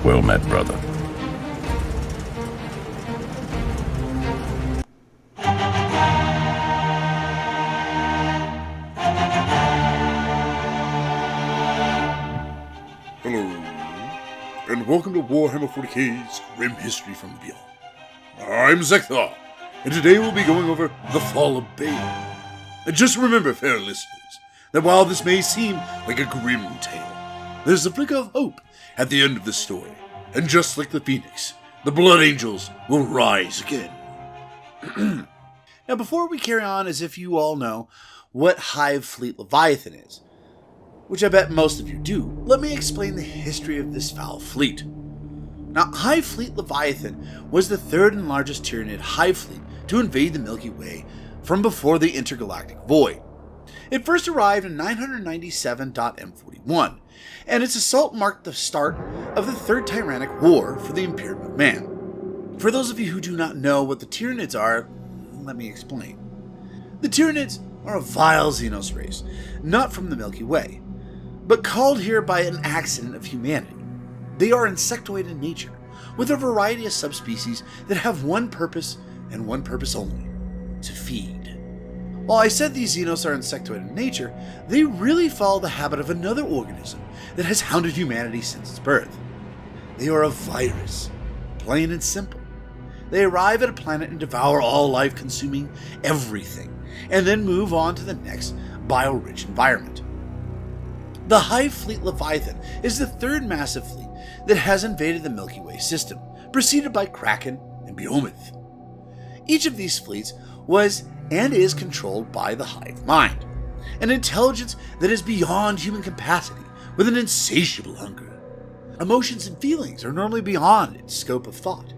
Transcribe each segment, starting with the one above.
Well met, brother. Hello, and welcome to Warhammer 40k's Grim History from the Beyond. I'm Zeckthar, and today we'll be going over the Fall of Baal. And just remember, fair listeners, that while this may seem like a grim tale, there's a flicker of hope at the end of the story, and just like the Phoenix, the Blood Angels will rise again. Now, before we carry on, as if you all know what Hive Fleet Leviathan is, which I bet most of you do, let me explain the history of this foul fleet. Now, Hive Fleet Leviathan was the third and largest Tyranid Hive fleet to invade the Milky Way from before the Intergalactic Void. It first arrived in 997.M41, and its assault marked the start of the Third Tyrannic War for the Imperium of Man. For those of you who do not know what the Tyranids are, let me explain. The Tyranids are a vile Xenos race, not from the Milky Way, but called here by an accident of humanity. They are insectoid in nature, with a variety of subspecies that have one purpose and one purpose only: to feed. While I said these Xenos are insectoid in nature, they really follow the habit of another organism that has hounded humanity since its birth. They are a virus, plain and simple. They arrive at a planet and devour all life, consuming everything, and then move on to the next bio-rich environment. The Hive Fleet Leviathan is the third massive fleet that has invaded the Milky Way system, preceded by Kraken and Behemoth. Each of these fleets was and is controlled by the Hive Mind, an intelligence that is beyond human capacity, with an insatiable hunger. Emotions and feelings are normally beyond its scope of thought.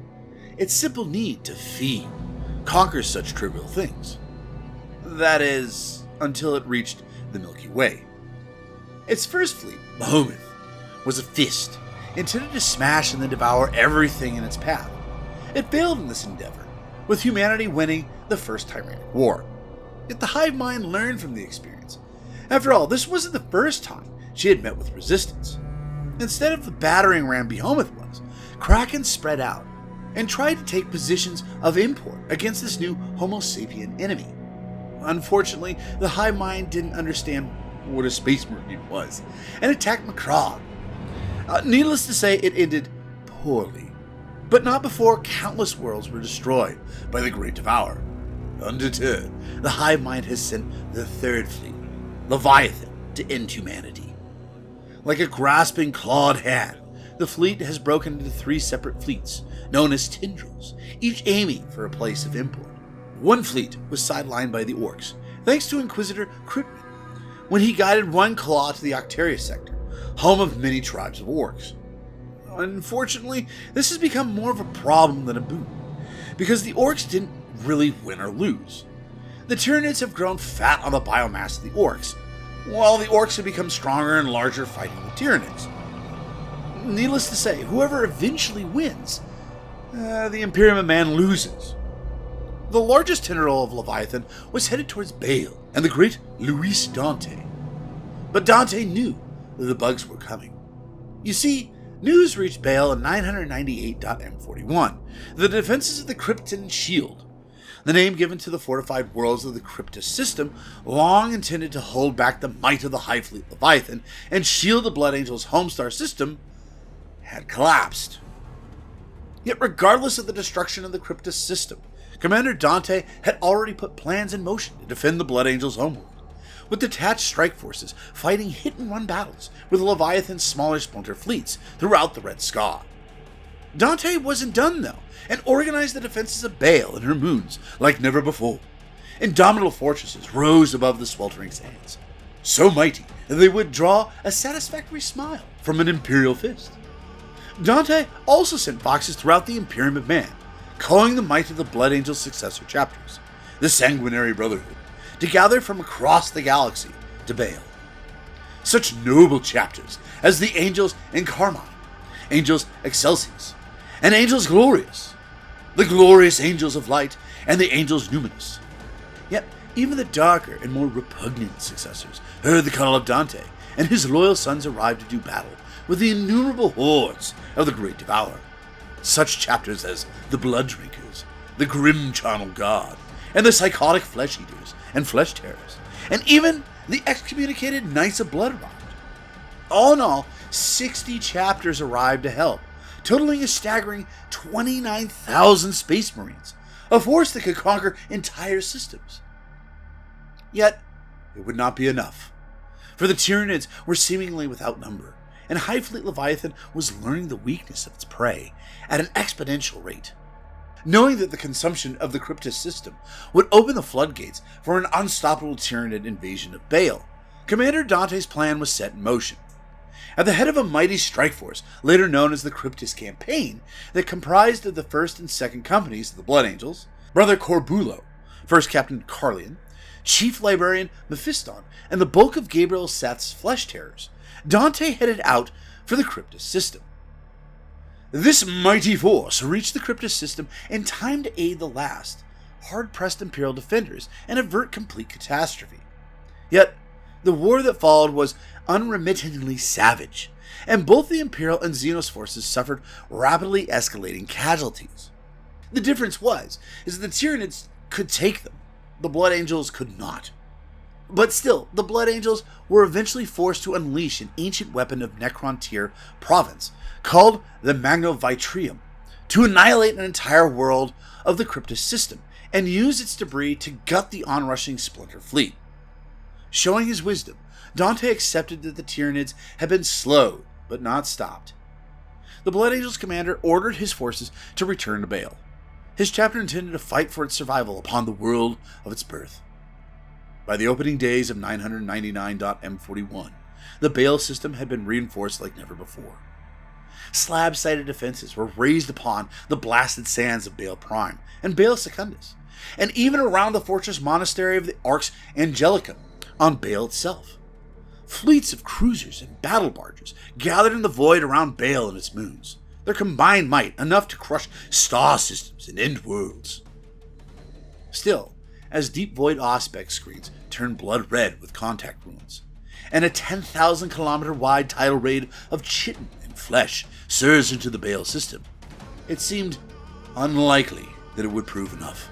Its simple need to feed conquers such trivial things. That is, until it reached the Milky Way. Its first fleet, Behemoth, was a fist, intended to smash and then devour everything in its path. It failed in this endeavor, with humanity winning the First Tyrannic War. Yet the Hive Mind learned from the experience. After all, this wasn't the first time she had met with resistance. Instead of the battering ram Behemoth was, Kraken spread out and tried to take positions of import against this new Homo sapien enemy. Unfortunately, the Hive Mind didn't understand what a Space Marine was, and attacked Macron. Needless to say, it ended poorly, but not before countless worlds were destroyed by the Great Devourer. Undeterred, the Hive Mind has sent the third fleet, Leviathan, to end humanity. Like a grasping, clawed hand, the fleet has broken into three separate fleets, known as tendrils, each aiming for a place of import. One fleet was sidelined by the Orcs, thanks to Inquisitor Krypton, when he guided one claw to the Octaria sector, home of many tribes of orcs. Unfortunately, this has become more of a problem than a boon, because the orcs didn't really win or lose. The Tyranids have grown fat on the biomass of the orcs, while the orcs have become stronger and larger fighting the Tyranids. Needless to say, whoever eventually wins, the Imperium of Man loses. The largest tendril of Leviathan was headed towards Baal and the great Luis Dante. But Dante knew that the bugs were coming. You see, news reached Baal in 998.M41, the defenses of the Krypton Shield, the name given to the fortified worlds of the Kryptus system, long intended to hold back the might of the Hive Fleet Leviathan and shield the Blood Angels' Homestar system, had collapsed. Yet regardless of the destruction of the Kryptus system, Commander Dante had already put plans in motion to defend the Blood Angels' homeworld, with detached strike forces fighting hit-and-run battles with Leviathan's smaller splinter fleets throughout the Red Sky. Dante wasn't done, though, and organized the defenses of Baal and her moons like never before. Indomitable fortresses rose above the sweltering sands, so mighty that they would draw a satisfactory smile from an imperial fist. Dante also sent boxes throughout the Imperium of Man, calling the might of the Blood Angels' successor chapters, the Sanguinary Brotherhood, to gather from across the galaxy to Baal. Such noble chapters as the Angels in Carmine, Angels Excelsius, and Angels Glorious, the glorious Angels of Light, and the Angels Numinous. Yet Even the darker and more repugnant successors heard the call of Dante, and his loyal sons arrived to do battle with the innumerable hordes of the Great Devourer. Such chapters as the Blood Drinkers, the Grim Charnel God, and the Psychotic Flesh Eaters and Flesh Terrors, and even the excommunicated Knights of Blood arrived. All in all, 60 chapters arrived to help, totaling a staggering 29,000 Space Marines, a force that could conquer entire systems. Yet, it would not be enough, for the Tyranids were seemingly without number, and Hive Fleet Leviathan was learning the weakness of its prey at an exponential rate. Knowing that the consumption of the Cryptus system would open the floodgates for an unstoppable Tyranid invasion of Baal, Commander Dante's plan was set in motion. At the head of a mighty strike force, later known as the Cryptus Campaign, that comprised of the 1st and 2nd companies of the Blood Angels, Brother Corbulo, 1st Captain Carlion, Chief Librarian Mephiston, and the bulk of Gabriel Seth's Flesh Terrors, Dante headed out for the Cryptus system. This mighty force reached the Cryptus system in time to aid the last, hard-pressed Imperial defenders and avert complete catastrophe. Yet, the war that followed was unremittingly savage, and both the Imperial and Xenos forces suffered rapidly escalating casualties. The difference is that the Tyranids could take them, the Blood Angels could not. But still, the Blood Angels were eventually forced to unleash an ancient weapon of Necrontyr province called the Magnovitrium to annihilate an entire world of the Cryptus system and use its debris to gut the onrushing Splinter fleet. Showing his wisdom, Dante accepted that the Tyranids had been slowed, but not stopped. The Blood Angels commander ordered his forces to return to Baal. His chapter intended to fight for its survival upon the world of its birth. By the opening days of 999.M41, the Baal system had been reinforced like never before. Slab-sided defenses were raised upon the blasted sands of Baal Prime and Baal Secundus, and even around the fortress monastery of the Arx Angelicum on Baal itself. Fleets of cruisers and battle barges gathered in the void around Baal and its moons, their combined might enough to crush star systems and end worlds. Still, as deep void aspect screens turned blood red with contact ruins, and a 10,000 kilometer wide tidal raid of chitin and flesh surged into the Baal system, it seemed unlikely that it would prove enough.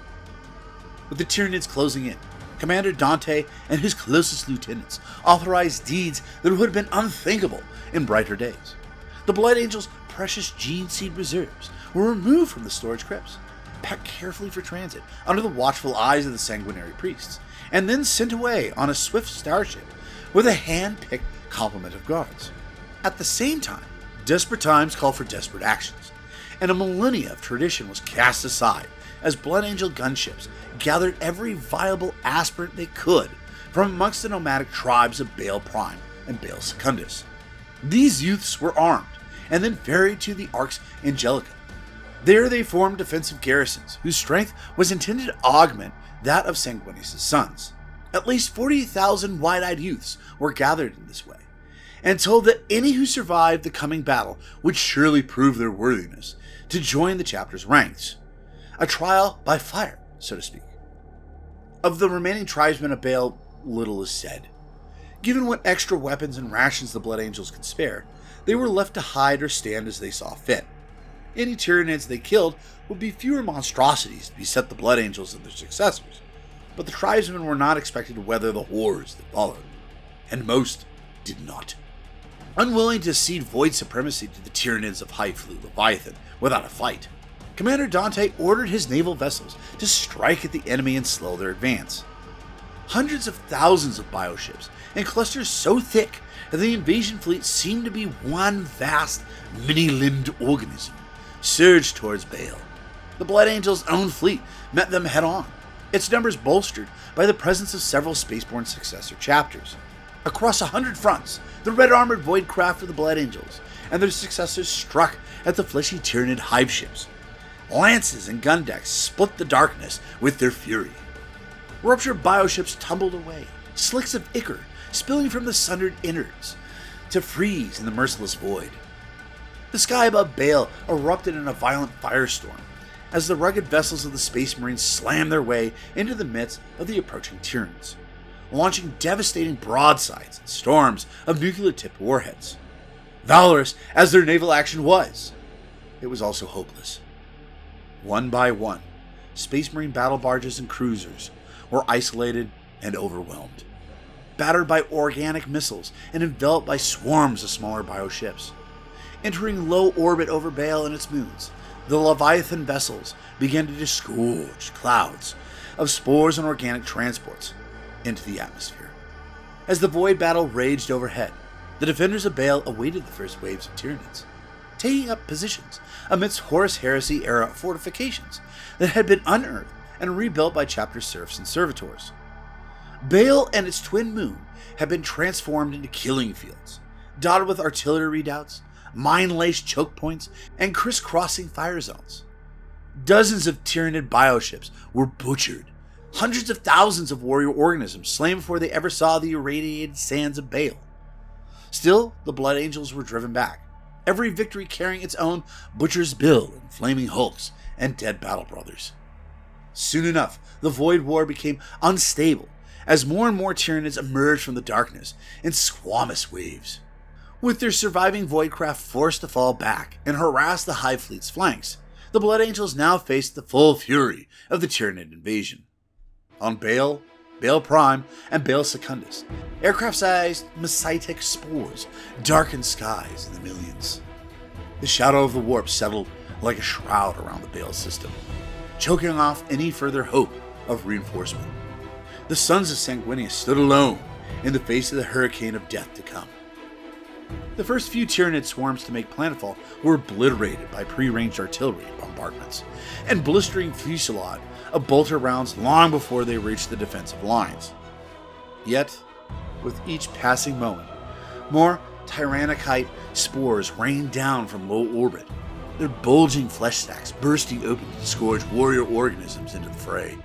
With the Tyranids closing in, Commander Dante and his closest lieutenants authorized deeds that would have been unthinkable in brighter days. The Blood Angels' precious gene seed reserves were removed from the storage crypts, packed carefully for transit under the watchful eyes of the sanguinary priests, and then sent away on a swift starship with a hand-picked complement of guards. At the same time, desperate times called for desperate actions, and a millennia of tradition was cast aside as Blood Angel gunships gathered every viable aspirant they could from amongst the nomadic tribes of Baal Prime and Baal Secundus. These youths were armed and then ferried to the Arx Angelica. There they formed defensive garrisons whose strength was intended to augment that of Sanguinius' sons. At least 40,000 wide-eyed youths were gathered in this way, and told that any who survived the coming battle would surely prove their worthiness to join the chapter's ranks. A trial by fire, so to speak. Of the remaining tribesmen of Baal, little is said. Given what extra weapons and rations the Blood Angels could spare, they were left to hide or stand as they saw fit. Any Tyranids they killed would be fewer monstrosities to beset the Blood Angels and their successors, but the tribesmen were not expected to weather the horrors that followed, and most did not. Unwilling to cede void supremacy to the Tyranids of Hive Fleet Leviathan without a fight, Commander Dante ordered his naval vessels to strike at the enemy and slow their advance. Hundreds of thousands of bioships, and clusters so thick that the invasion fleet seemed to be one vast, many-limbed organism, surged towards Baal. The Blood Angels' own fleet met them head-on, its numbers bolstered by the presence of several spaceborne successor chapters. Across 100 fronts, the red-armored void craft of the Blood Angels and their successors struck at the fleshy Tyranid hive ships. Lances and gun decks split the darkness with their fury. Ruptured bioships tumbled away, slicks of ichor spilling from the sundered innards to freeze in the merciless void. The sky above Baal erupted in a violent firestorm, as the rugged vessels of the Space Marines slammed their way into the midst of the approaching Tyranids, launching devastating broadsides and storms of nuclear-tipped warheads. Valorous as their naval action was, it was also hopeless. One by one, Space Marine battle barges and cruisers were isolated and overwhelmed, battered by organic missiles and enveloped by swarms of smaller bioships. Entering low orbit over Baal and its moons, the Leviathan vessels began to disgorge clouds of spores and organic transports into the atmosphere. As the void battle raged overhead, the defenders of Baal awaited the first waves of Tyranids, taking up positions amidst Horus Heresy-era fortifications that had been unearthed and rebuilt by chapter serfs and servitors. Baal and its twin moon had been transformed into killing fields, dotted with artillery redoubts, mine-laced choke points, and crisscrossing fire zones. Dozens of Tyranid bioships were butchered, hundreds of thousands of warrior organisms slain before they ever saw the irradiated sands of Baal. Still, the Blood Angels were driven back, every victory carrying its own butcher's bill and flaming hulks and dead battle brothers. Soon enough, the Void War became unstable as more and more Tyranids emerged from the darkness in squamous waves. With their surviving Voidcraft forced to fall back and harass the Hive Fleet's flanks, the Blood Angels now faced the full fury of the Tyranid invasion. On Baal, Baal Prime, and Baal Secundus, aircraft-sized Mesitic spores darkened skies in the millions. The shadow of the warp settled like a shroud around the Baal system, choking off any further hope of reinforcement. The sons of Sanguinius stood alone in the face of the hurricane of death to come. The first few Tyranid swarms to make planetfall were obliterated by pre-ranged artillery bombardments and blistering fusillade of bolter rounds long before they reached the defensive lines. Yet, with each passing moment, more Tyrannocyte spores rained down from low orbit, their bulging flesh stacks bursting open to disgorge warrior organisms into the fray.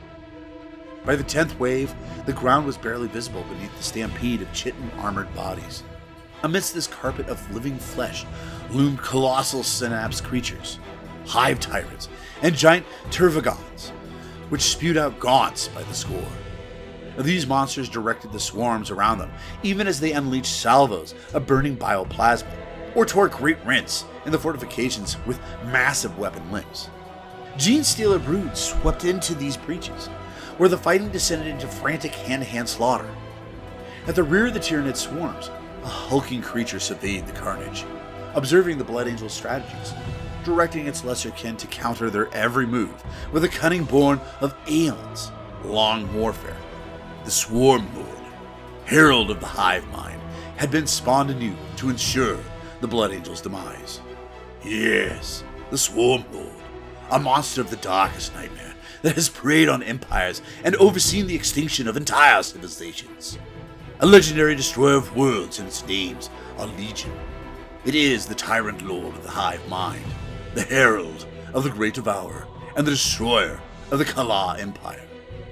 By the 10th wave, the ground was barely visible beneath the stampede of chitin-armored bodies. Amidst this carpet of living flesh loomed colossal synapse creatures, hive tyrants, and giant tervagons, which spewed out gaunts by the score. These monsters directed the swarms around them, even as they unleashed salvos of burning bioplasma, or tore great rents in the fortifications with massive weapon limbs. Gene-stealer broods swept into these breaches, where the fighting descended into frantic hand-to-hand slaughter. At the rear of the Tyranid swarms, a hulking creature surveyed the carnage, observing the Blood Angel's strategies, directing its lesser kin to counter their every move with a cunning born of aeons long warfare. The Swarm Lord, herald of the hive mind, had been spawned anew to ensure the Blood Angel's demise. Yes, the Swarm Lord, a monster of the darkest nightmare that has preyed on empires and overseen the extinction of entire civilizations. A legendary destroyer of worlds, and its names are Legion. It is the tyrant lord of the hive mind, the herald of the great devourer, and the destroyer of the Kala Empire.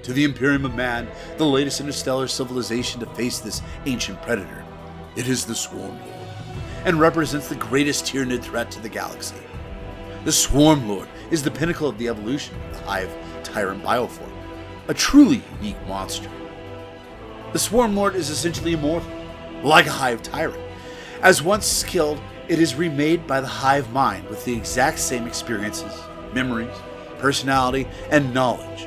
To the Imperium of Man, the latest interstellar civilization to face this ancient predator, it is the Swarm Lord, and represents the greatest Tyranid threat to the galaxy. The Swarm Lord is the pinnacle of the evolution of the Hive Tyrant bioform, a truly unique monster. The Swarm Lord is essentially immortal, like a Hive Tyrant. As once killed, it is remade by the Hive Mind with the exact same experiences, memories, personality, and knowledge,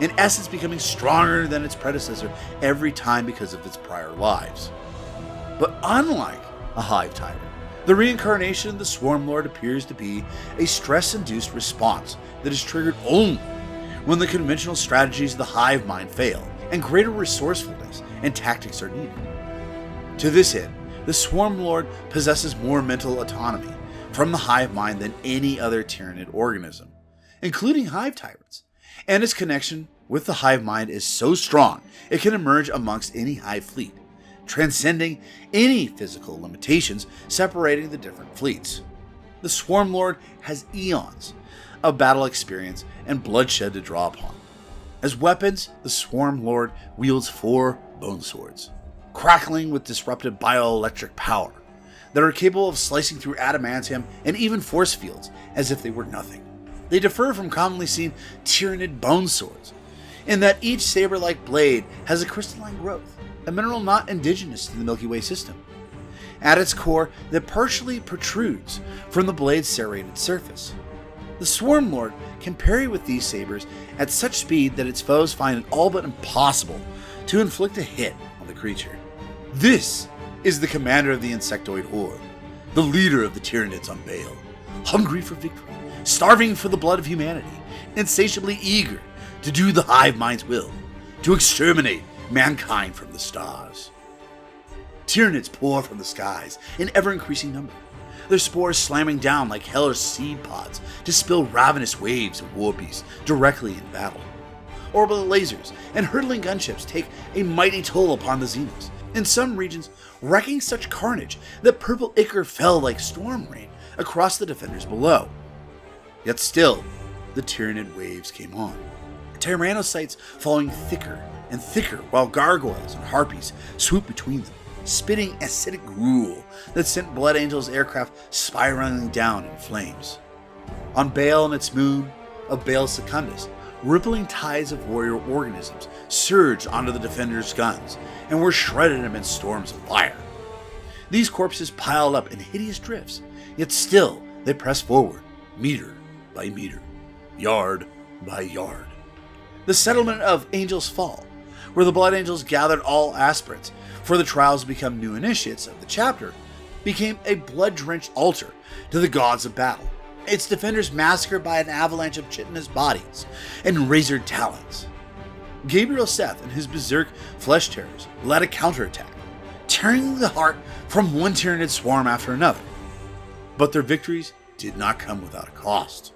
in essence becoming stronger than its predecessor every time because of its prior lives. But unlike a Hive Tyrant, the reincarnation of the Swarm Lord appears to be a stress-induced response that is triggered only when the conventional strategies of the Hive Mind fail and greater resourcefulness and tactics are needed. To this end, the Swarm Lord possesses more mental autonomy from the Hive Mind than any other Tyranid organism, including Hive Tyrants, and its connection with the Hive Mind is so strong it can emerge amongst any Hive Fleet, transcending any physical limitations separating the different fleets. The Swarm Lord has eons of battle experience and bloodshed to draw upon. As weapons, the Swarm Lord wields 4 bone swords, crackling with disruptive bioelectric power, that are capable of slicing through adamantium and even force fields as if they were nothing. They differ from commonly seen Tyranid bone swords, in that each saber-like blade has a crystalline growth, a mineral not indigenous to the Milky Way system, at its core that partially protrudes from the blade's serrated surface. The Swarm Lord can parry with these sabers at such speed that its foes find it all but impossible to inflict a hit on the creature. This is the commander of the insectoid horde, the leader of the Tyranids on Baal, hungry for victory, starving for the blood of humanity, insatiably eager to do the hive mind's will, to exterminate mankind from the stars. Tyranids pour from the skies in ever-increasing number, their spores slamming down like Heller's seed pods to spill ravenous waves of war beasts directly in battle. Orbital lasers and hurtling gunships take a mighty toll upon the Xenos, in some regions wrecking such carnage that purple ichor fell like storm rain across the defenders below. Yet still, the Tyranid waves came on, Tyrannocytes falling thicker and thicker while gargoyles and harpies swooped between them, spitting acidic gruel that sent Blood Angel's aircraft spiraling down in flames. On Baal and its moon of Baal Secundus, rippling tides of warrior organisms surged onto the defenders' guns and were shredded amidst storms of fire. These corpses piled up in hideous drifts, yet still they pressed forward, meter by meter, yard by yard. The settlement of Angel's Fall, where the Blood Angels gathered all aspirants for the trials to become new initiates of the chapter, became a blood-drenched altar to the gods of battle, its defenders massacred by an avalanche of chitinous bodies and razored talons. Gabriel Seth and his berserk flesh tearers led a counterattack, tearing the heart from one Tyranid swarm after another. But their victories did not come without a cost.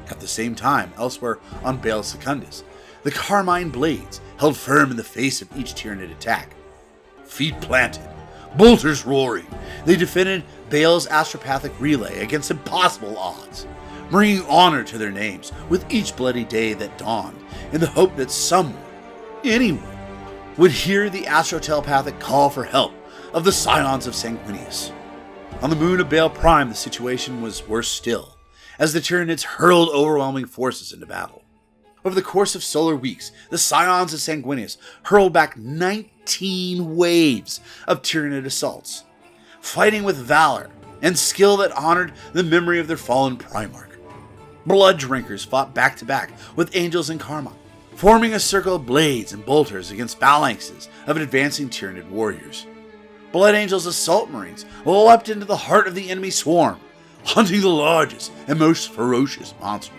At the same time, elsewhere on Baal Secundus, the carmine blades held firm in the face of each Tyranid attack. Feet planted, bolters roaring, they defended Baal's astropathic relay against impossible odds, bringing honor to their names with each bloody day that dawned, in the hope that someone, anyone, would hear the astro-telepathic call for help of the Scions of Sanguinius. On the moon of Baal Prime, the situation was worse still, as the Tyranids hurled overwhelming forces into battle. Over the course of solar weeks, the Scions of Sanguinius hurled back 19 waves of Tyranid assaults, fighting with valor and skill that honored the memory of their fallen Primarch. Blood drinkers fought back to back with angels and Carmine, forming a circle of blades and bolters against phalanxes of advancing Tyranid warriors. Blood Angel's assault marines leapt into the heart of the enemy swarm, hunting the largest and most ferocious monsters.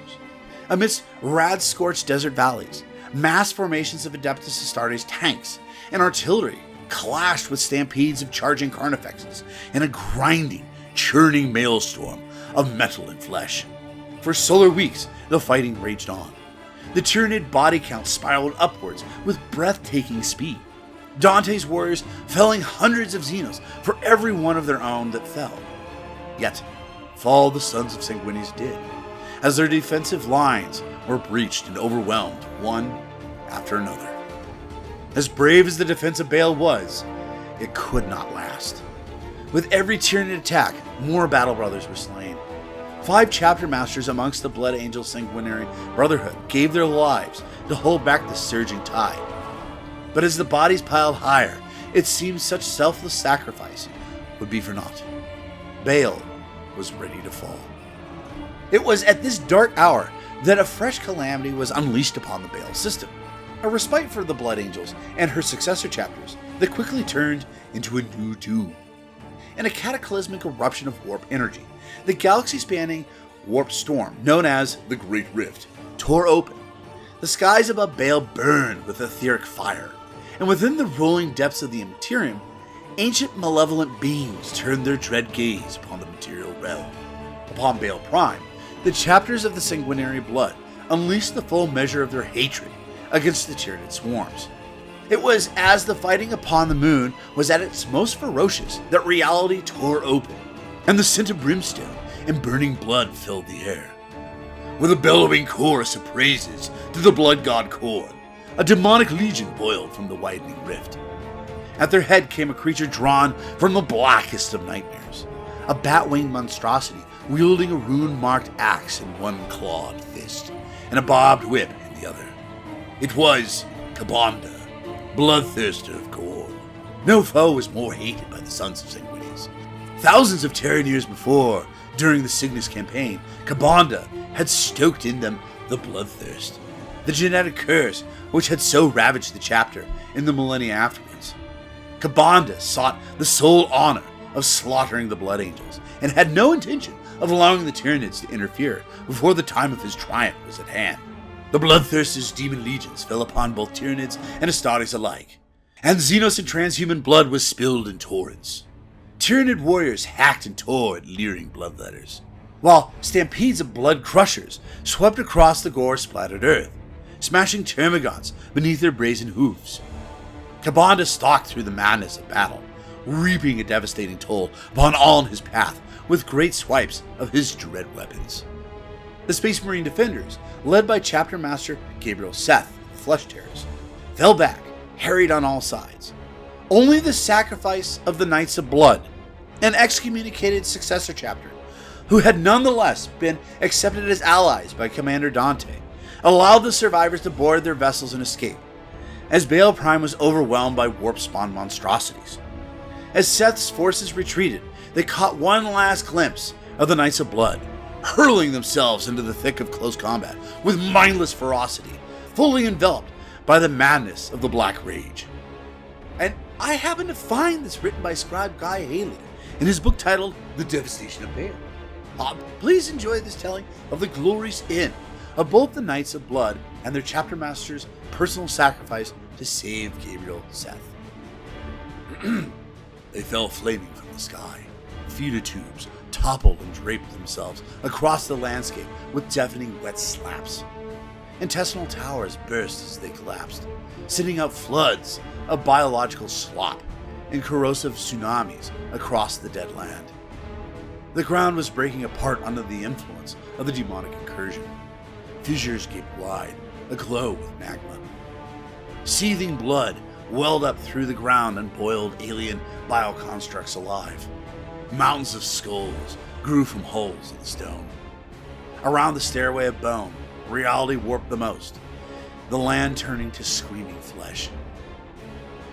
Amidst rad-scorched desert valleys, mass formations of Adeptus Astartes tanks and artillery clashed with stampedes of charging carnifexes in a grinding, churning maelstrom of metal and flesh. For solar weeks, the fighting raged on. The Tyranid body count spiraled upwards with breathtaking speed, Dante's warriors felling hundreds of Xenos for every one of their own that fell. Yet, fall the sons of Sanguinius did, as their defensive lines were breached and overwhelmed one after another. As brave as the defense of Baal was, it could not last. With every Tyranid attack, more Battle Brothers were slain. 5 chapter masters amongst the Blood Angel Sanguinary Brotherhood gave their lives to hold back the surging tide. But as the bodies piled higher, it seemed such selfless sacrifice would be for naught. Baal was ready to fall. It was at this dark hour that a fresh calamity was unleashed upon the Baal system, a respite for the Blood Angels and her successor chapters that quickly turned into a new doom. In a cataclysmic eruption of warp energy, the galaxy-spanning warp storm, known as the Great Rift, tore open. The skies above Baal burned with etheric fire, and within the rolling depths of the Imperium, ancient malevolent beings turned their dread gaze upon the material realm. Upon Baal Prime, the chapters of the Sanguinary Blood unleashed the full measure of their hatred against the Tyranid swarms. It was as the fighting upon the moon was at its most ferocious that reality tore open, and the scent of brimstone and burning blood filled the air. With a bellowing chorus of praises to the blood god Korn, a demonic legion boiled from the widening rift. At their head came a creature drawn from the blackest of nightmares, a bat-winged monstrosity wielding a rune-marked axe in one clawed fist and a barbed whip in the other. It was Kabanda, bloodthirster of Gorn. No foe was more hated by the sons of Sanguinius. Thousands of Terran years before, during the Cygnus campaign, Kabanda had stoked in them the bloodthirst, the genetic curse which had so ravaged the chapter in the millennia afterwards. Kabanda sought the sole honor of slaughtering the Blood Angels, and had no intention of allowing the Tyranids to interfere before the time of his triumph was at hand. The bloodthirster's demon legions fell upon both Tyranids and Astartes alike, and Xenos and transhuman blood was spilled in torrents. Tyranid warriors hacked and tore at leering bloodletters, while stampedes of blood crushers swept across the gore-splattered earth, smashing termagants beneath their brazen hooves. Kabanda stalked through the madness of battle, reaping a devastating toll upon all in his path with great swipes of his dread weapons. The Space Marine defenders, led by Chapter Master Gabriel Seth, the Flesh Tearers, fell back, harried on all sides. Only the sacrifice of the Knights of Blood, an excommunicated successor chapter, who had nonetheless been accepted as allies by Commander Dante, allowed the survivors to board their vessels and escape, as Baal Prime was overwhelmed by warp-spawn monstrosities. As Seth's forces retreated, they caught one last glimpse of the Knights of Blood, hurling themselves into the thick of close combat with mindless ferocity, fully enveloped by the madness of the Black Rage. And I happened to find this written by scribe Guy Haley in his book titled The Devastation of Baal. Please enjoy this telling of the glorious end of both the Knights of Blood and their chapter master's personal sacrifice to save Gabriel Seth. They fell flaming from the sky. Feeder tubes toppled and draped themselves across the landscape with deafening wet slaps. Intestinal towers burst as they collapsed, sending out floods of biological slop and corrosive tsunamis across the dead land. The ground was breaking apart under the influence of the demonic incursion. Fissures gaped wide, aglow with magma. Seething blood welled up through the ground and boiled alien bioconstructs alive. Mountains of skulls grew from holes in the stone. Around the stairway of bone, reality warped the most, the land turning to screaming flesh.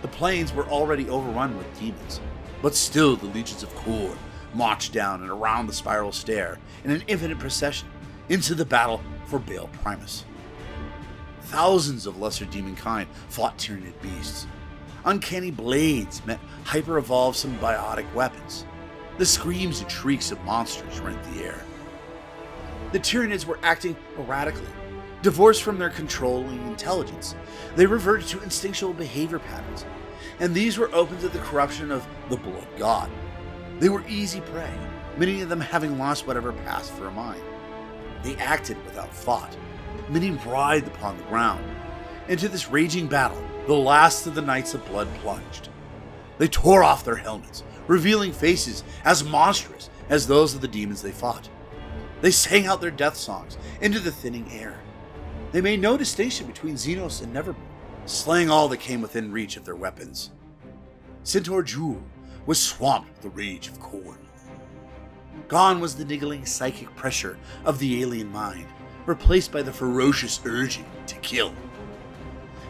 The plains were already overrun with demons, but still the legions of Khorne marched down and around the spiral stair in an infinite procession into the battle for Baal Primus. Thousands of lesser demon kind fought Tyranid beasts. Uncanny blades met hyper-evolved symbiotic weapons. The screams and shrieks of monsters rent the air. The Tyranids were acting erratically. Divorced from their controlling intelligence, they reverted to instinctual behavior patterns, and these were open to the corruption of the Blood God. They were easy prey, many of them having lost whatever passed for a mind. They acted without thought. Many writhed upon the ground. Into this raging battle, the last of the Knights of Blood plunged. They tore off their helmets, revealing faces as monstrous as those of the demons they fought. They sang out their death songs into the thinning air. They made no distinction between Xenos and Neverborn, slaying all that came within reach of their weapons. Centaur Jewel was swamped with the rage of Khorne. Gone was the niggling psychic pressure of the alien mind, replaced by the ferocious urging to kill.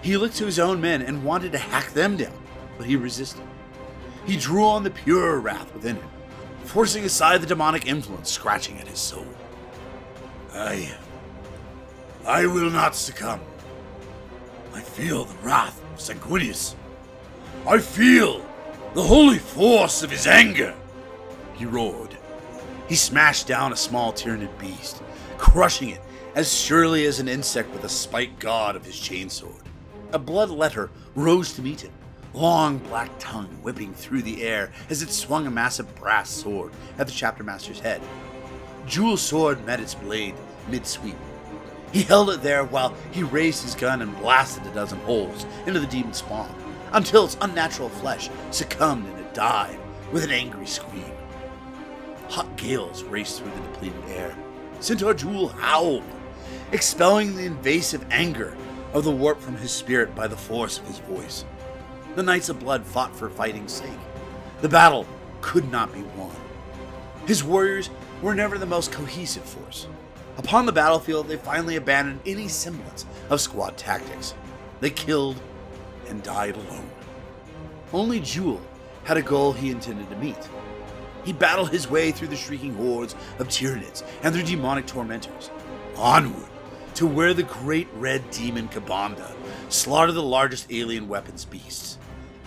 He looked to his own men and wanted to hack them down, but he resisted. He drew on the pure wrath within him, forcing aside the demonic influence scratching at his soul. I will not succumb. I feel the wrath of Sanguinius. I feel the holy force of his anger, he roared. He smashed down a small Tyranid beast, crushing it as surely as an insect with a spiked god of his chainsword. A blood letter rose to meet him, long black tongue whipping through the air as it swung a massive brass sword at the chapter master's head. Jewel's sword met its blade mid-sweep. He held it there while he raised his gun and blasted a dozen holes into the demon spawn, until its unnatural flesh succumbed and it died with an angry scream. Hot gales raced through the depleted air. Centaur Jewel howled, expelling the invasive anger of the warp from his spirit by the force of his voice. The Knights of Blood fought for fighting's sake. The battle could not be won. His warriors were never the most cohesive force. Upon the battlefield, they finally abandoned any semblance of squad tactics. They killed and died alone. Only Jewel had a goal he intended to meet. He battled his way through the shrieking hordes of Tyranids and their demonic tormentors, onward to where the great red demon Kabanda slaughtered the largest alien weapons beasts,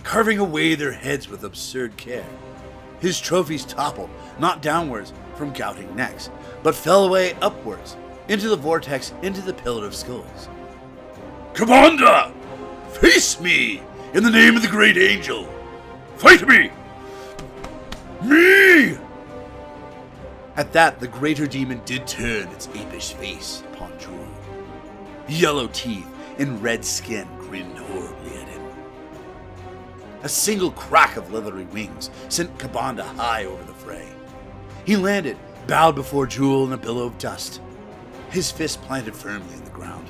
carving away their heads with absurd care. His trophies toppled, not downwards from gouting necks, but fell away upwards, into the vortex, into the Pillar of Skulls. Kabanda! Face me! In the name of the great angel! Fight me! Me! At that, the greater demon did turn its apish face upon Jewel. Yellow teeth and red skin grinned horribly at him. A single crack of leathery wings sent Kabanda high over the fray. He landed, bowed before Jewel in a billow of dust, his fist planted firmly in the ground.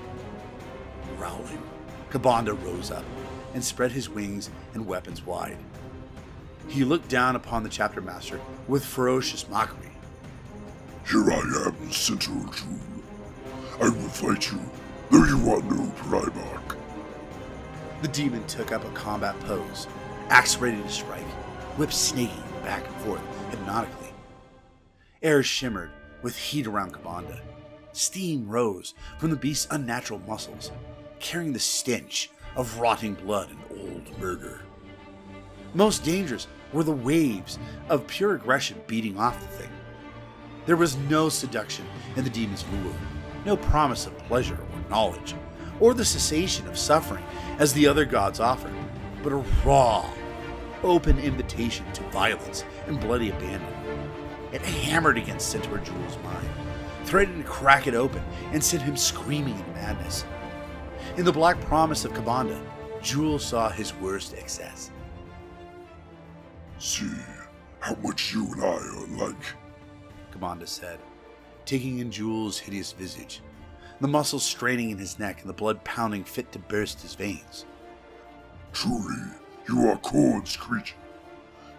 Growling, Kabanda rose up and spread his wings and weapons wide. He looked down upon the chapter master with ferocious mockery. Here I am, Sentinel Jewel. I will fight you, though you are no Primarch. The demon took up a combat pose, axe ready to strike, whip snaking back and forth hypnotically. Air shimmered with heat around Kabanda. Steam rose from the beast's unnatural muscles, carrying the stench of rotting blood and old murder. Most dangerous were the waves of pure aggression beating off the thing. There was no seduction in the demon's lure, no promise of pleasure or knowledge, or the cessation of suffering as the other gods offered, but a raw, open invitation to violence and bloody abandon. It hammered against Centaur Jewel's mind, threatening to crack it open and send him screaming in madness. In the black promise of Kabanda, Jewel saw his worst excess. See how much you and I are alike, Kabanda said, taking in Jewel's hideous visage, the muscles straining in his neck and the blood pounding fit to burst his veins. Truly, you are Khorne's creature.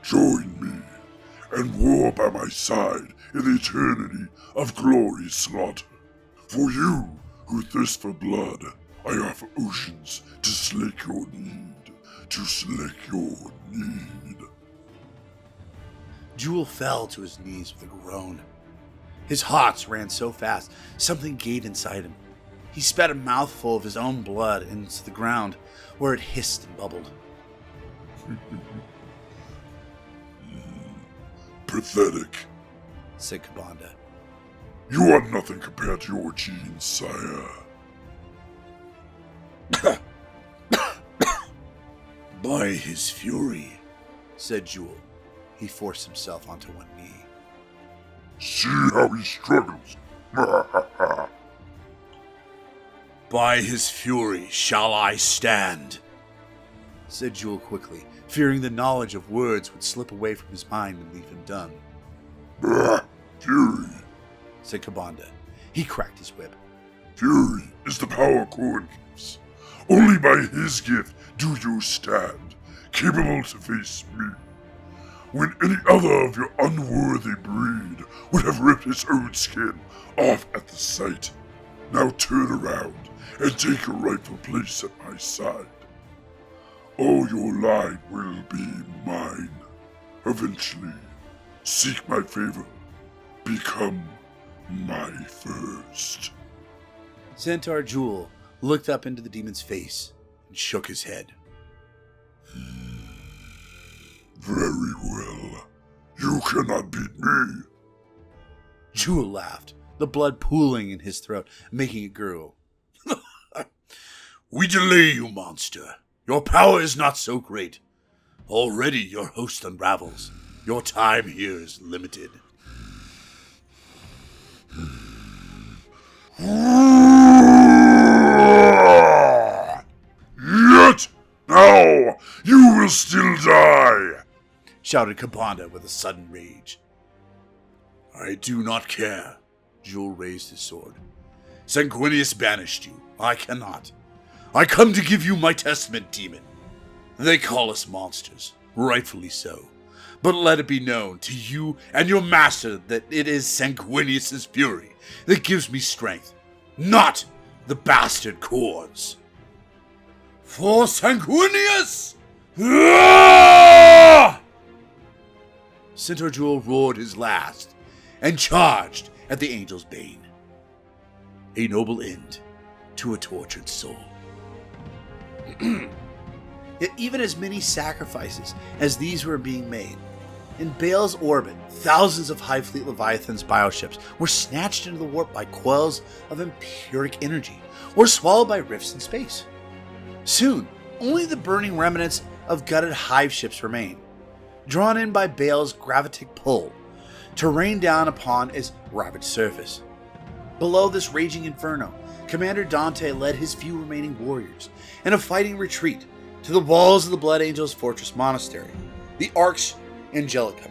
Join me, and war by my side in the eternity of glory slaughter. For you who thirst for blood, I offer oceans to slake your need, to slake your need. Jewel fell to his knees with a groan. His hearts ran so fast, something gave inside him. He spat a mouthful of his own blood into the ground, where it hissed and bubbled. Pathetic, said Kabanda. You are nothing compared to your genes, sire. By his fury, said Jewel. He forced himself onto one knee. See how he struggles. by his fury shall I stand, said Jewel quickly, fearing the knowledge of words would slip away from his mind and leave him dumb. Fury, said Kabanda. He cracked his whip. Fury is the power Khorne gives. Only by his gift do you stand, capable to face me. When any other of your unworthy breed would have ripped his own skin off at the sight, now turn around and take your rightful place at my side. All your line will be mine. Eventually, seek my favor. Become my first. Centaur Jewel looked up into the demon's face and shook his head. Very well. You cannot beat me. Jewel laughed, the blood pooling in his throat, making it gurgle. We delay you, monster. Your power is not so great. Already your host unravels. Your time here is limited. Yet now you will still die, shouted Kabanda with a sudden rage. I do not care. Jewel raised his sword. Sanguinius banished you. I cannot. I come to give you my testament, demon. They call us monsters, rightfully so, But let it be known to you and your master that it is Sanguinius' fury that gives me strength, not the bastard cords. For Sanguinius! Centaur Jewel roared his last and charged at the angel's bane. A noble end to a tortured soul. Yet even as many sacrifices as these were being made, in Baal's orbit, thousands of Hive Fleet Leviathan's bioships were snatched into the warp by coils of empyric energy, or swallowed by rifts in space. Soon, only the burning remnants of gutted Hive ships remained, drawn in by Baal's gravitic pull, to rain down upon its ravaged surface. Below this raging inferno, Commander Dante led his few remaining warriors in a fighting retreat to the walls of the Blood Angels' fortress monastery, the Arx Angelicum.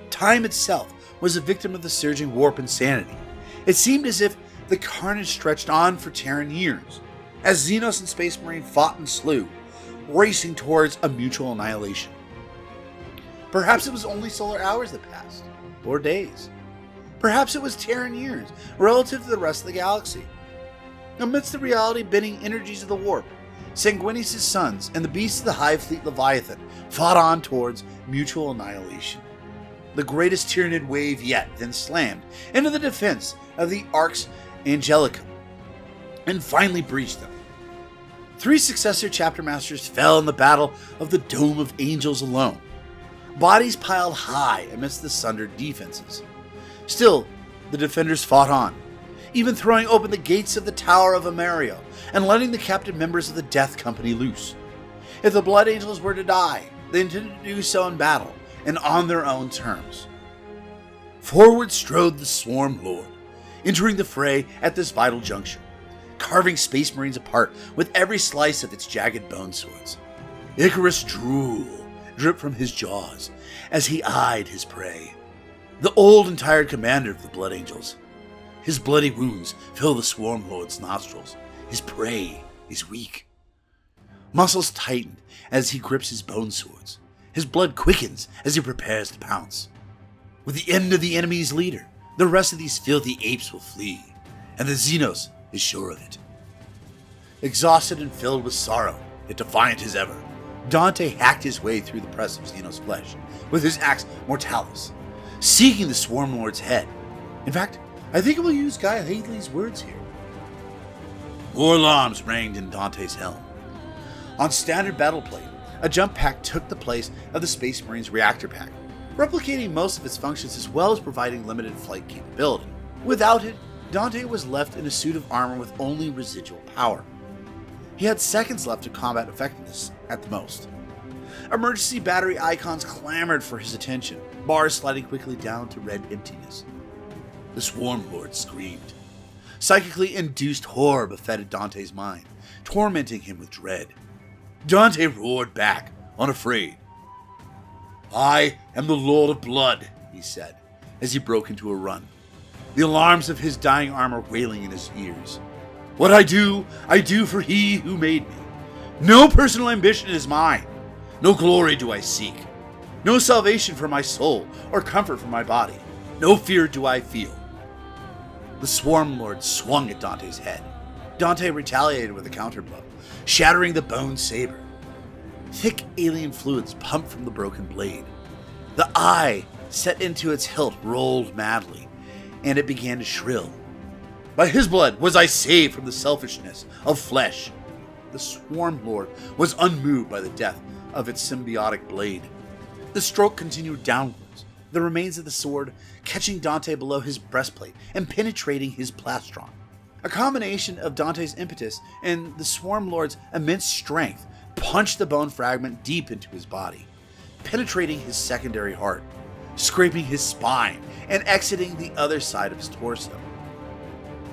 Time itself was a victim of the surging warp insanity. It seemed as if the carnage stretched on for Terran years, as Xenos and Space Marine fought and slew, racing towards a mutual annihilation. Perhaps it was only solar hours that passed, or days. Perhaps it was Terran years, relative to the rest of the galaxy. Amidst the reality-bending energies of the warp, Sanguinius' sons and the beasts of the Hive Fleet Leviathan fought on towards mutual annihilation. The greatest Tyranid wave yet then slammed into the defense of the Arx Angelicum and finally breached them. 3 successor chapter masters fell in the battle of the Dome of Angels alone, bodies piled high amidst the sundered defenses. Still, the defenders fought on, even throwing open the gates of the Tower of Amerio and letting the captive members of the Death Company loose. If the Blood Angels were to die, they intended to do so in battle and on their own terms. Forward strode the Swarm Lord, entering the fray at this vital juncture, carving Space Marines apart with every slice of its jagged bone swords. Icarus drool dripped from his jaws as he eyed his prey. The old and tired commander of the Blood Angels. His bloody wounds fill the Swarm Lord's nostrils. His prey is weak. Muscles tighten as he grips his bone swords. His blood quickens as he prepares to pounce. With the end of the enemy's leader, the rest of these filthy apes will flee, and the Xenos is sure of it. Exhausted and filled with sorrow, yet defiant as ever, Dante hacked his way through the press of Xenos' flesh with his axe Mortalis, seeking the Swarm Lord's head. In fact, I think we'll use Guy Hadley's words here. More alarms rang in Dante's helm. On standard battle plate, a jump pack took the place of the Space Marine's reactor pack, replicating most of its functions as well as providing limited flight capability. Without it, Dante was left in a suit of armor with only residual power. He had seconds left of combat effectiveness at the most. Emergency battery icons clamored for his attention, bars sliding quickly down to red emptiness. The Swarm Lord screamed. Psychically induced horror befetted Dante's mind, tormenting him with dread. Dante roared back, unafraid. I am the Lord of Blood, he said, as he broke into a run, the alarms of his dying armor wailing in his ears. What I do for he who made me. No personal ambition is mine. No glory do I seek. No salvation for my soul or comfort for my body. No fear do I feel. The Swarm Lord swung at Dante's head. Dante retaliated with a counterblow, shattering the bone saber. Thick alien fluids pumped from the broken blade. The eye set into its hilt rolled madly, and it began to shrill. By his blood was I saved from the selfishness of flesh. The Swarm Lord was unmoved by the death of its symbiotic blade. The stroke continued downwards, the remains of the sword catching Dante below his breastplate and penetrating his plastron. A combination of Dante's impetus and the Swarm Lord's immense strength punched the bone fragment deep into his body, penetrating his secondary heart, scraping his spine, and exiting the other side of his torso.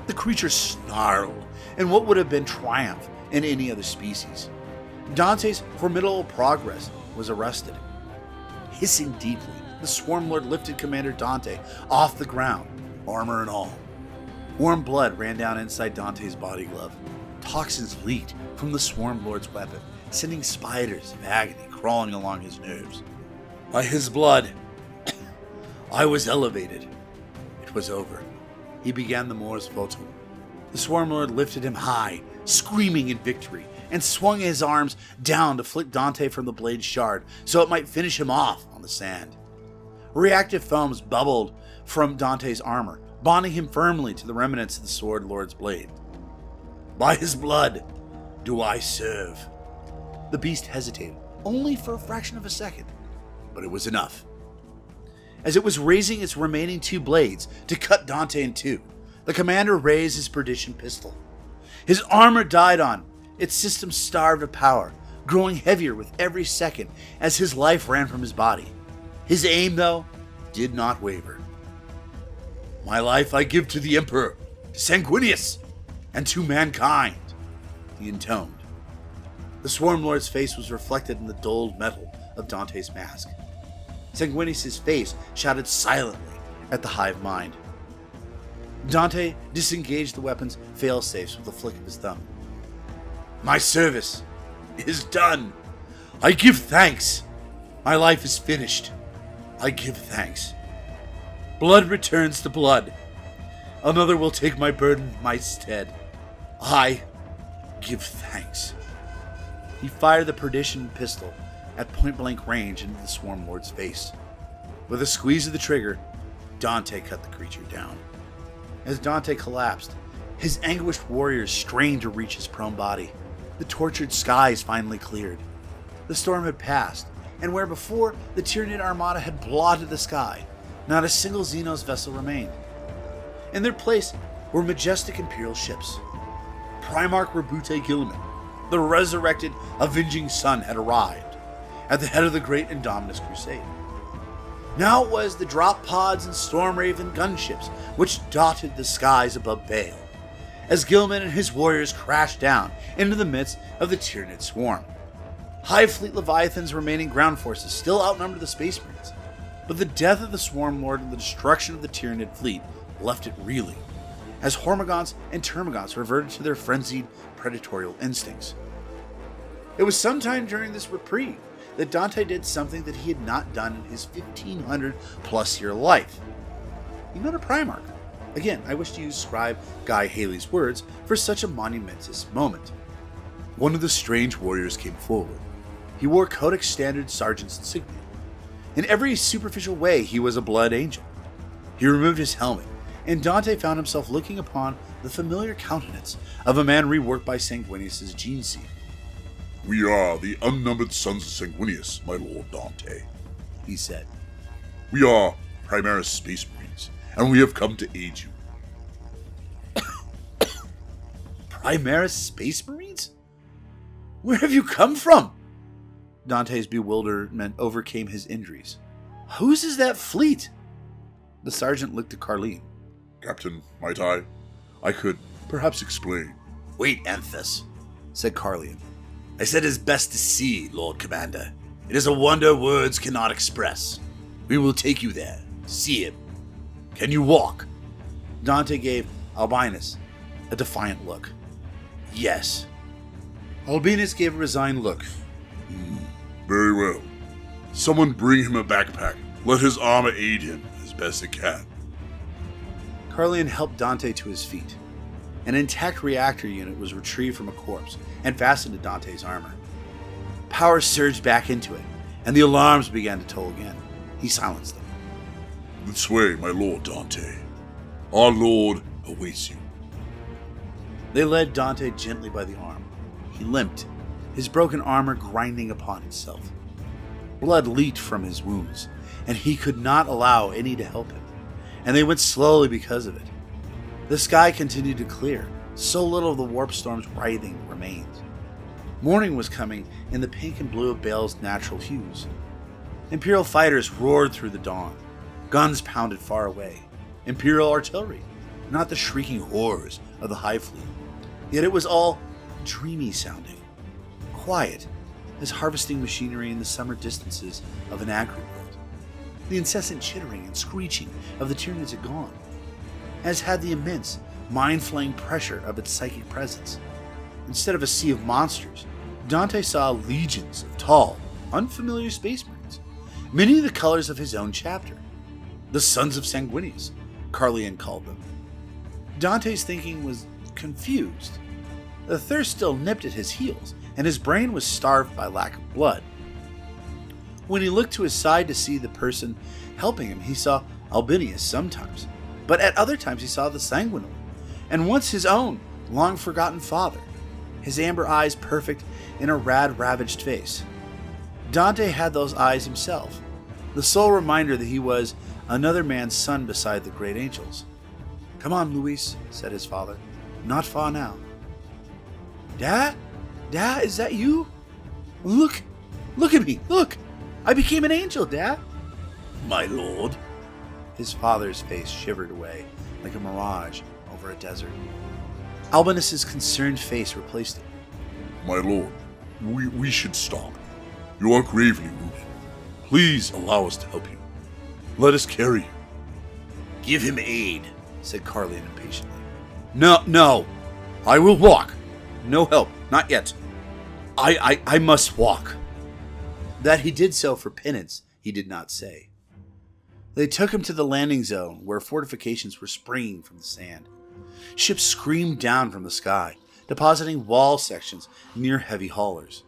The creature snarled in what would have been triumph in any other species. Dante's formidable progress was arrested. Hissing deeply, the Swarm Lord lifted Commander Dante off the ground, armor and all. Warm blood ran down inside Dante's body glove. Toxins leaked from the Swarm Lord's weapon, sending spiders of agony crawling along his nerves. By his blood, I was elevated. It was over. He began the Mors Votum. The Swarm Lord lifted him high, screaming in victory, and swung his arms down to flick Dante from the blade's shard so it might finish him off on the sand. Reactive foams bubbled from Dante's armor, bonding him firmly to the remnants of the Sword Lord's blade. By his blood do I serve. The beast hesitated, only for a fraction of a second, but it was enough. As it was raising its remaining 2 blades to cut Dante in 2, the commander raised his perdition pistol. His armor died on, its system starved of power, growing heavier with every second as his life ran from his body. His aim, though, did not waver. My life I give to the Emperor, to Sanguinius, and to mankind, he intoned. The Swarm Lord's face was reflected in the dulled metal of Dante's mask. Sanguinius' face shouted silently at the hive mind. Dante disengaged the weapon's fail-safes with a flick of his thumb. My service is done. I give thanks. My life is finished. I give thanks. Blood returns to blood. Another will take my burden in my stead. I give thanks. He fired the perdition pistol at point-blank range into the Swarm Lord's face. With a squeeze of the trigger, Dante cut the creature down. As Dante collapsed, his anguished warriors strained to reach his prone body. The tortured skies finally cleared. The storm had passed, and where before the Tyranid armada had blotted the sky, not a single Xenos vessel remained. In their place were majestic Imperial ships. Primarch Rabute Gilliman, the resurrected Avenging Sun, had arrived, at the head of the Great Indominus Crusade. Now it was the drop pods and Storm Raven gunships which dotted the skies above Baal, as Gilman and his warriors crashed down into the midst of the Tyranid swarm. Hive Fleet Leviathan's remaining ground forces still outnumbered the Space Marines, but the death of the Swarm Lord and the destruction of the Tyranid fleet left it reeling, as Hormagaunts and Termagants reverted to their frenzied predatorial instincts. It was sometime during this reprieve that Dante did something that he had not done in his 1,500-plus year life. He met a Primarch. Again, I wish to use Scribe Guy Haley's words for such a monumentous moment. One of the strange warriors came forward. He wore Codex Standard Sergeant's insignia. In every superficial way, he was a blood angel. He removed his helmet, and Dante found himself looking upon the familiar countenance of a man reworked by Sanguinius' gene seed. We are the unnumbered sons of Sanguinius, my lord Dante, he said. We are Primaris Space Marines, and we have come to aid you. Primaris Space Marines? Where have you come from? Dante's bewilderment overcame his injuries. Whose is that fleet? The sergeant looked at Carleen. Captain, might I could perhaps explain. Wait, Anthus, said Carleen. I said it's best to see, Lord Commander. It is a wonder words cannot express. We will take you there, to see him. Can you walk? Dante gave Albinus a defiant look. Yes. Albinus gave a resigned look. Very well. Someone bring him a backpack. Let his armor aid him as best it can. Carlian helped Dante to his feet. An intact reactor unit was retrieved from a corpse and fastened to Dante's armor. Power surged back into it, and the alarms began to toll again. He silenced them. This way, my lord Dante. Our lord awaits you. They led Dante gently by the arm. He limped, his broken armor grinding upon itself. Blood leaked from his wounds, and he could not allow any to help him, and they went slowly because of it. The sky continued to clear, so little of the warp storm's writhing remained. Morning was coming in the pink and blue of Baal's natural hues. Imperial fighters roared through the dawn. Guns pounded far away. Imperial artillery, not the shrieking horrors of the Hive Fleet. Yet it was all dreamy sounding, quiet as harvesting machinery in the summer distances of an agri-world. The incessant chittering and screeching of the Tyranids had gone, as had the immense, mind-flaying pressure of its psychic presence. Instead of a sea of monsters, Dante saw legions of tall, unfamiliar space marines. many of the colors of his own chapter. The Sons of Sanguinius, Carlian called them. Dante's thinking was confused. The thirst still nipped at his heels, and his brain was starved by lack of blood. When he looked to his side to see the person helping him, he saw Albinius sometimes, but at other times he saw the Sanguinor, and once his own long-forgotten father, his amber eyes perfect in a ravaged face. Dante had those eyes himself, the sole reminder that he was another man's son beside the great angels. "Come on, Luis," said his father. "Not far now." Dad? Dad, is that you? Look at me, look! I became an angel, Dad! My lord? His father's face shivered away like a mirage over a desert. Albinus's concerned face replaced it. My lord, we should stop. You are gravely wounded. Please allow us to help you. Let us carry you. Give him aid, said Carlian impatiently. No, I will walk. No help, not yet. I must walk. That he did so for penance, he did not say. They took him to the landing zone where fortifications were springing from the sand. Ships screamed down from the sky, depositing wall sections near heavy haulers.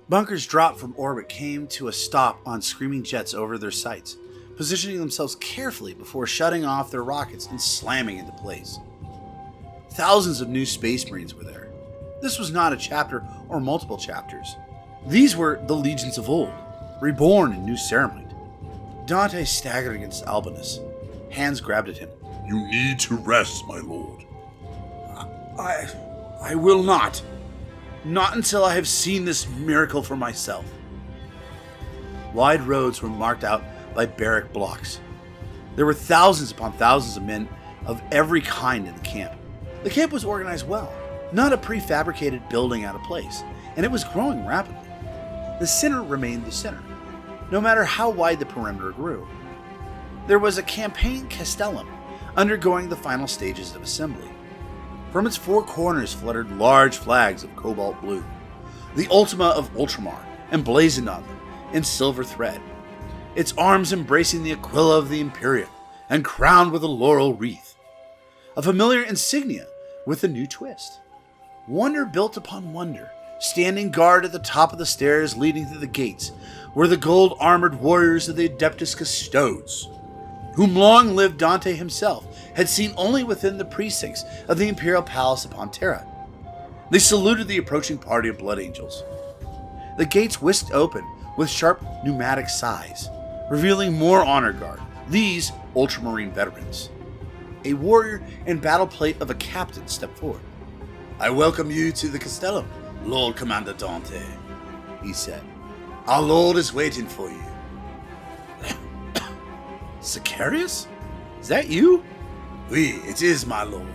Bunkers dropped from orbit came to a stop on screaming jets over their sights, positioning themselves carefully before shutting off their rockets and slamming into place. Thousands of new Space Marines were there. This was not a chapter or multiple chapters. These were the legions of old, reborn in new ceremony. Dante staggered against Albinus. Hands grabbed at him. You need to rest, my lord. I will not. Not until I have seen this miracle for myself. Wide roads were marked out by barrack blocks. There were thousands upon thousands of men of every kind in the camp. The camp was organized well, not a prefabricated building out of place, and it was growing rapidly. The center remained the center, no matter how wide the perimeter grew. There was a campaign castellum undergoing the final stages of assembly. From its four corners fluttered large flags of cobalt blue, the ultima of Ultramar emblazoned on them in silver thread, its arms embracing the Aquila of the Imperium and crowned with a laurel wreath. A familiar insignia with a new twist. Wonder built upon wonder. Standing guard at the top of the stairs leading to the gates were the gold-armored warriors of the Adeptus Custodes, whom long-lived Dante himself had seen only within the precincts of the Imperial Palace upon Terra. They saluted the approaching party of Blood Angels. The gates whisked open with sharp pneumatic sighs, revealing more honor guard, these Ultramarine veterans. A warrior in battle plate of a captain stepped forward. "I welcome you to the Castellum, Lord Commander Dante," he said. "Our lord is waiting for you." Sicarius? Is that you? Oui, it is, my lord.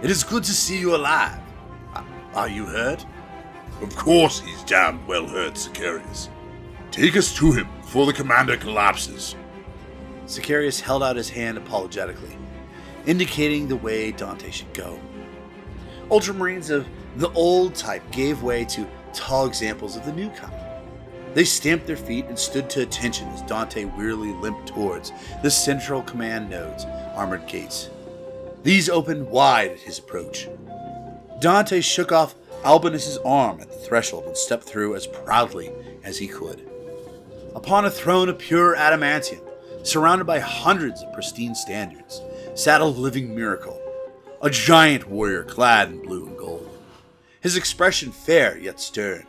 It is good to see you alive. Are you hurt? Of course he's damned well hurt, Sicarius. Take us to him before the commander collapses. Sicarius held out his hand apologetically, indicating the way Dante should go. Ultramarines of the old type gave way to tall examples of the new kind. They stamped their feet and stood to attention as Dante wearily limped towards the central command node's armored gates. These opened wide at his approach. Dante shook off Albinus's arm at the threshold and stepped through as proudly as he could. Upon a throne of pure adamantium, surrounded by hundreds of pristine standards, sat a living miracle, a giant warrior clad in blue and gold. His expression fair yet stern,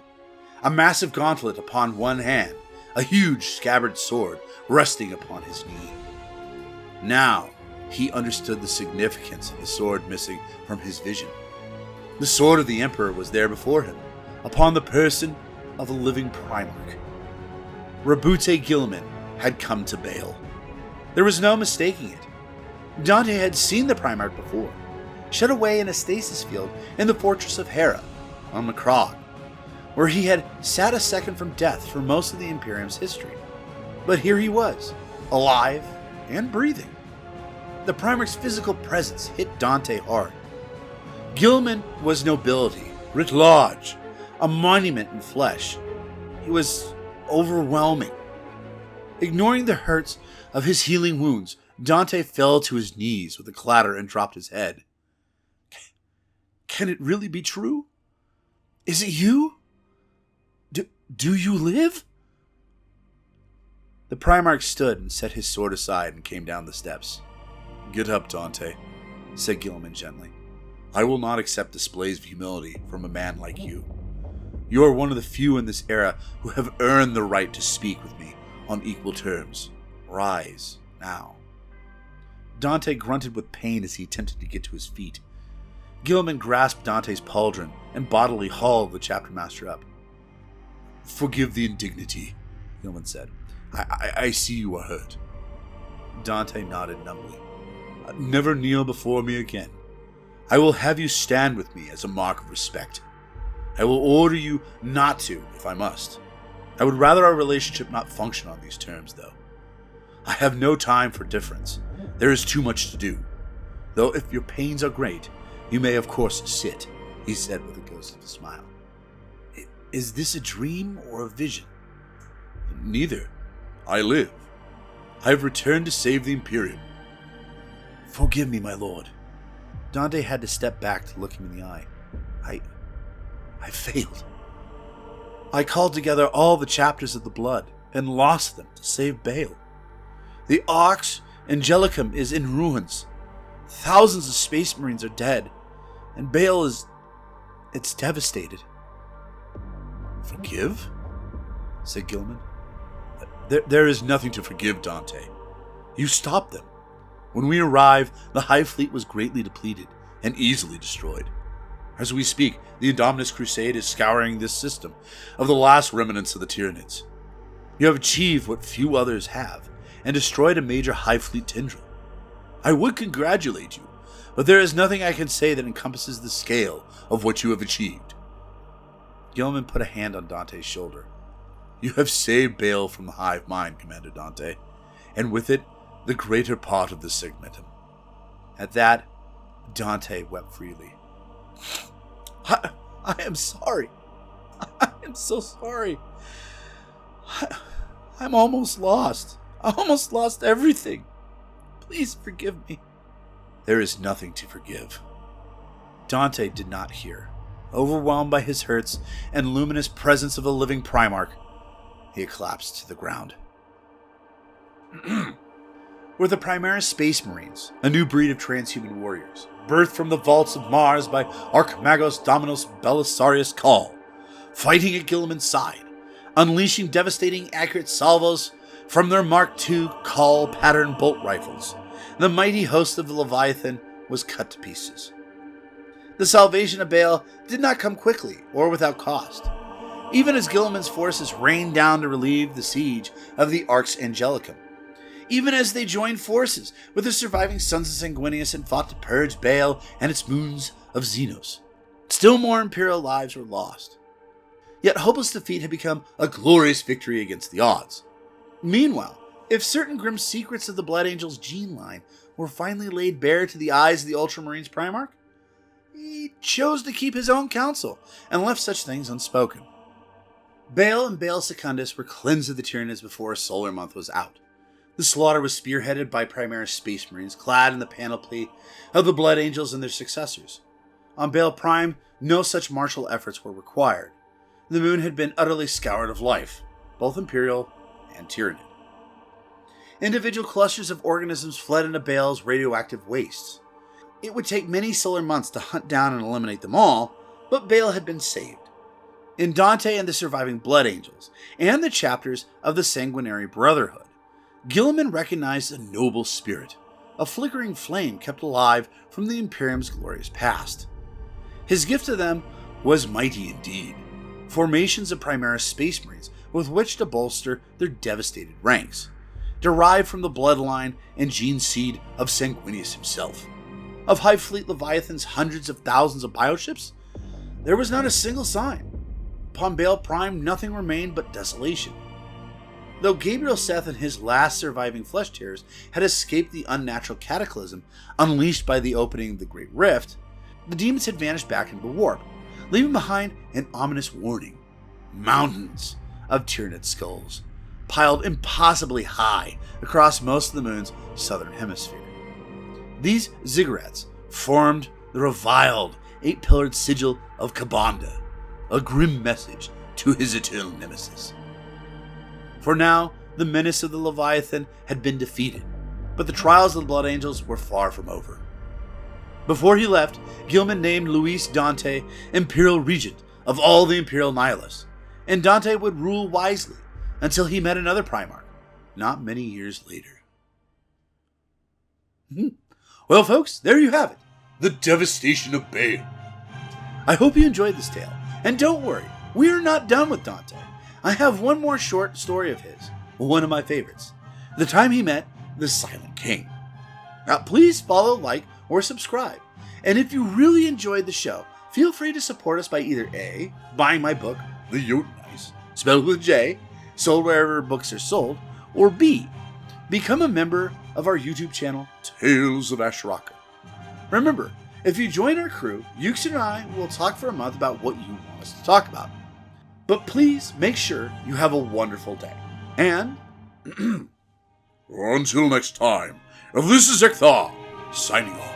a massive gauntlet upon one hand, a huge scabbarded sword resting upon his knee. Now he understood the significance of the sword missing from his vision. The sword of the Emperor was there before him, upon the person of a living Primarch. Rabute Gilliman had come to Baal. There was no mistaking it. Dante had seen the Primarch before, shut away in a stasis field in the fortress of Hera, on Macron, where he had sat a second from death for most of the Imperium's history. But here he was, alive and breathing. The Primarch's physical presence hit Dante hard. Gilliman was nobility, writ large, a monument in flesh. He was overwhelming. Ignoring the hurts of his healing wounds, Dante fell to his knees with a clatter and dropped his head. Can it really be true? Is it you? Do you live? The Primarch stood and set his sword aside and came down the steps. Get up, Dante, said Guilliman gently. I will not accept displays of humility from a man like you. You are one of the few in this era who have earned the right to speak with me on equal terms. Rise, now. Dante grunted with pain as he attempted to get to his feet. Guilliman grasped Dante's pauldron and bodily hauled the chapter master up. Forgive the indignity, Guilliman said. I see you are hurt. Dante nodded numbly. Never kneel before me again. I will have you stand with me as a mark of respect. I will order you not to, if I must. I would rather our relationship not function on these terms, though. I have no time for difference. There is too much to do. Though if your pains are great, you may of course sit, he said with a ghost of a smile. Is this a dream or a vision? Neither. I live. I have returned to save the Imperium. Forgive me, my lord. Dante had to step back to look him in the eye. I failed. I called together all the chapters of the blood and lost them to save Baal. The Arx Angelicum is in ruins. Thousands of space marines are dead, and Baal it's devastated. Forgive? Said Guilliman. There is nothing to forgive, Dante. You stopped them. When we arrived, the Hive Fleet was greatly depleted and easily destroyed. As we speak, the Indominus Crusade is scouring this system of the last remnants of the Tyranids. You have achieved what few others have, and destroyed a major Hive Fleet tendril. I would congratulate you, but there is nothing I can say that encompasses the scale of what you have achieved. Guilliman put a hand on Dante's shoulder. You have saved Baal from the Hive Mind, Commander Dante, and with it, the greater part of the Segmentum. At that, Dante wept freely. I am sorry. I am so sorry. I'm almost lost. I almost lost everything. Please forgive me. There is nothing to forgive. Dante did not hear. Overwhelmed by his hurts and luminous presence of the living Primarch, he collapsed to the ground. Were the Primaris Space Marines, a new breed of transhuman warriors, birthed from the vaults of Mars by Archmagos Dominus Belisarius Call, fighting at Guilliman's side, unleashing devastating accurate salvos from their Mark II Call pattern bolt rifles. The mighty host of the Leviathan was cut to pieces. The salvation of Baal did not come quickly or without cost. Even as Guilliman's forces rained down to relieve the siege of the Arx Angelicum, even as they joined forces with the surviving sons of Sanguinius and fought to purge Baal and its moons of Xenos, still more Imperial lives were lost. Yet hopeless defeat had become a glorious victory against the odds. Meanwhile, if certain grim secrets of the Blood Angel's gene line were finally laid bare to the eyes of the Ultramarines Primarch, he chose to keep his own counsel and left such things unspoken. Baal and Baal Secundus were cleansed of the Tyranids before a solar month was out. The slaughter was spearheaded by Primaris Space Marines clad in the panoply of the Blood Angels and their successors. On Baal Prime, no such martial efforts were required. The moon had been utterly scoured of life, both Imperial and Tyranid. Individual clusters of organisms fled into Baal's radioactive wastes. It would take many solar months to hunt down and eliminate them all, but Baal had been saved. In Dante and the surviving Blood Angels, and the chapters of the Sanguinary Brotherhood, Guilliman recognized a noble spirit, a flickering flame kept alive from the Imperium's glorious past. His gift to them was mighty indeed, formations of Primaris Space Marines with which to bolster their devastated ranks, derived from the bloodline and gene seed of Sanguinius himself. Of Hive Fleet Leviathan's hundreds of thousands of bioships, there was not a single sign. Upon Baal Prime, nothing remained but desolation. Though Gabriel Seth and his last surviving flesh tears had escaped the unnatural cataclysm unleashed by the opening of the Great Rift, the demons had vanished back into the warp, leaving behind an ominous warning. Mountains of Tyranid skulls, piled impossibly high across most of the moon's southern hemisphere. These ziggurats formed the reviled 8-pillared sigil of Kabanda, a grim message to his eternal nemesis. For now, the menace of the Leviathan had been defeated, but the trials of the Blood Angels were far from over. Before he left, Gilman named Luis Dante Imperial Regent of all the Imperial Nihilists, and Dante would rule wisely until he met another Primarch, not many years later. Well, folks, there you have it. The Devastation of Baal. I hope you enjoyed this tale, and don't worry, we are not done with Dante. I have one more short story of his, one of my favorites, the time he met the Silent King. Now, please follow, like, or subscribe, and if you really enjoyed the show, feel free to support us by either A, buying my book, The Jotunice, spelled with J, sold wherever books are sold, or B, become a member of our YouTube channel, Tales of Ashraka. Remember, if you join our crew, Ukes and I will talk for a month about what you want us to talk about. But please make sure you have a wonderful day. And until next time, this is Zeckthar, signing off.